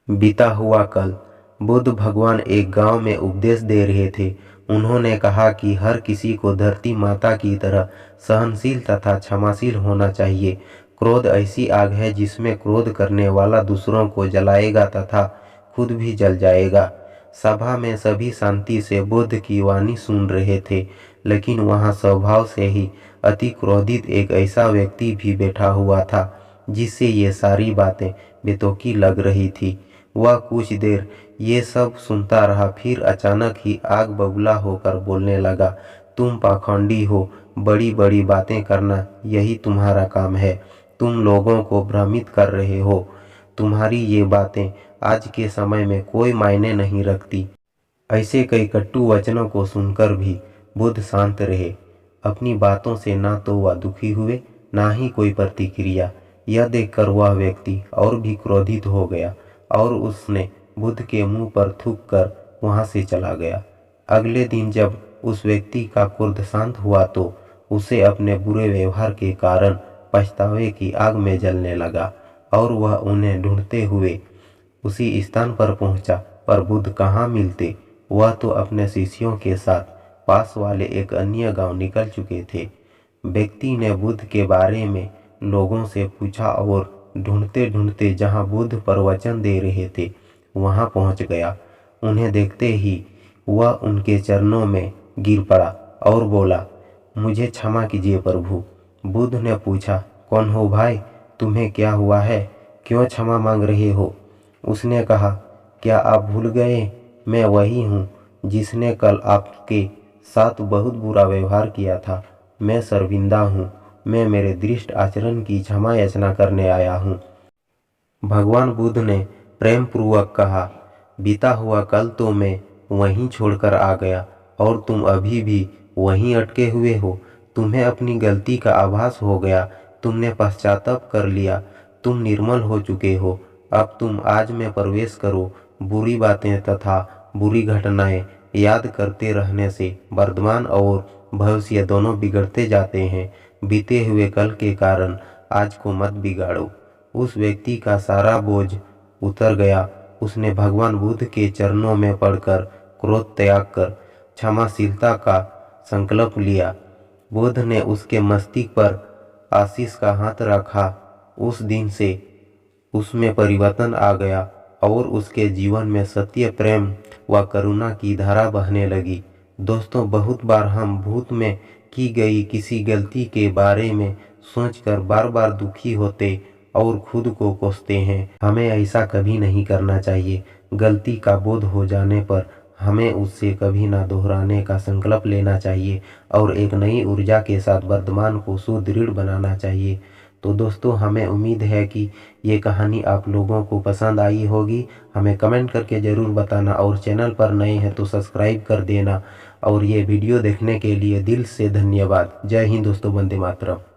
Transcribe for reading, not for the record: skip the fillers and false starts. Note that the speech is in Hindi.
बीता हुआ कल। बुद्ध भगवान एक गांव में उपदेश दे रहे थे। उन्होंने कहा कि हर किसी को धरती माता की तरह सहनशील तथा क्षमाशील होना चाहिए। क्रोध ऐसी आग है जिसमें क्रोध करने वाला दूसरों को जलाएगा तथा खुद भी जल जाएगा। सभा में सभी शांति से बुद्ध की वाणी सुन रहे थे, लेकिन वहां स्वभाव से ही अति क्रोधित एक ऐसा व्यक्ति भी बैठा हुआ था जिससे ये सारी बातें बेतुकी लग रही थी। वह कुछ देर ये सब सुनता रहा, फिर अचानक ही आग बबूला होकर बोलने लगा, तुम पाखंडी हो, बड़ी बड़ी बातें करना यही तुम्हारा काम है। तुम लोगों को भ्रमित कर रहे हो। तुम्हारी ये बातें आज के समय में कोई मायने नहीं रखती। ऐसे कई कटु वचनों को सुनकर भी बुद्ध शांत रहे। अपनी बातों से ना तो वह दुखी हुए, ना ही कोई प्रतिक्रिया। यह देखकर वह व्यक्ति और भी क्रोधित हो गया और उसने बुद्ध के मुंह पर थूक कर वहां से चला गया। अगले दिन जब उस व्यक्ति का क्रोध शांत हुआ तो उसे अपने बुरे व्यवहार के कारण पछतावे की आग में जलने लगा और वह उन्हें ढूंढते हुए उसी स्थान पर पहुंचा, पर बुद्ध कहाँ मिलते। वह तो अपने शिष्यों के साथ पास वाले एक अन्य गांव निकल चुके थे। व्यक्ति ने बुद्ध के बारे में लोगों से पूछा और ढूंढते ढूंढते जहां बुद्ध प्रवचन दे रहे थे वहां पहुंच गया। उन्हें देखते ही वह उनके चरणों में गिर पड़ा और बोला, मुझे क्षमा कीजिए प्रभु। बुद्ध ने पूछा, कौन हो भाई, तुम्हें क्या हुआ है, क्यों क्षमा मांग रहे हो? उसने कहा, क्या आप भूल गए, मैं वही हूँ जिसने कल आपके साथ बहुत बुरा व्यवहार किया था। मैं शर्मिंदा हूँ, मैं मेरे दृष्ट आचरण की क्षमा याचना करने आया हूँ। भगवान बुद्ध ने प्रेम पूर्वक कहा, बीता हुआ कल तो मैं वहीं छोड़कर आ गया और तुम अभी भी वहीं अटके हुए हो। तुम्हें अपनी गलती का आभास हो गया, तुमने पश्चाताप कर लिया, तुम निर्मल हो चुके हो। अब तुम आज में प्रवेश करो। बुरी बातें तथा बुरी घटनाएं याद करते रहने से वर्तमान और भविष्य दोनों बिगड़ते जाते हैं। बीते हुए कल के कारण आज को मत बिगाड़ो। उस व्यक्ति का सारा बोझ उतर गया। उसने भगवान बुद्ध के चरणों में पड़कर क्रोध त्याग कर क्षमाशीलता का संकल्प लिया। बुद्ध ने उसके मस्तिष्क पर आशीष का हाथ रखा। उस दिन से उसमें परिवर्तन आ गया और उसके जीवन में सत्य, प्रेम व करुणा की धारा बहने लगी। दोस्तों, बहुत बार हम भूत में की गई किसी गलती के बारे में सोचकर बार बार दुखी होते और खुद को कोसते हैं। हमें ऐसा कभी नहीं करना चाहिए। गलती का बोध हो जाने पर हमें उससे कभी ना दोहराने का संकल्प लेना चाहिए और एक नई ऊर्जा के साथ वर्तमान को सुदृढ़ बनाना चाहिए। तो दोस्तों, हमें उम्मीद है कि ये कहानी आप लोगों को पसंद आई होगी। हमें कमेंट करके ज़रूर बताना और चैनल पर नए हैं तो सब्सक्राइब कर देना। और ये वीडियो देखने के लिए दिल से धन्यवाद। जय हिंद दोस्तों, वंदे मातरम।